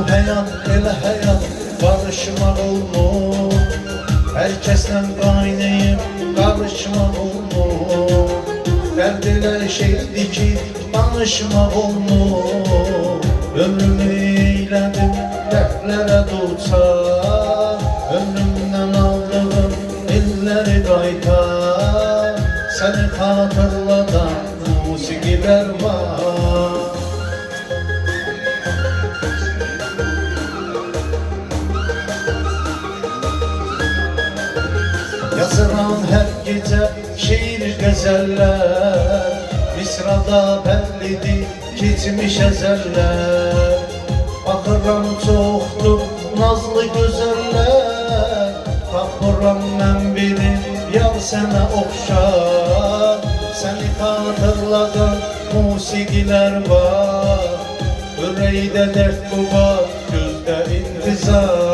Bu həyat elə həyat barışmaq olmur. Hər kəslə qaynayıb qarışmaq olmur. Dərd elə şeydir ki danışmaq olmur. Ömrümü eylədim dərdlərə duçar. Ömrümdən aldığım illəri qaytar. Səni xatırladan musiqilər var. Yazıram hər gecə şeir qəzəllər. Misrada bəllidir keçmiş əzəllər. Baxıram çoxdur nazlı gözəllər. Tapmıram mən biri yar sənə oxşar. Səni xatırladan musiqilər var. Ürəkdə dərd bu var, gözdə intizar.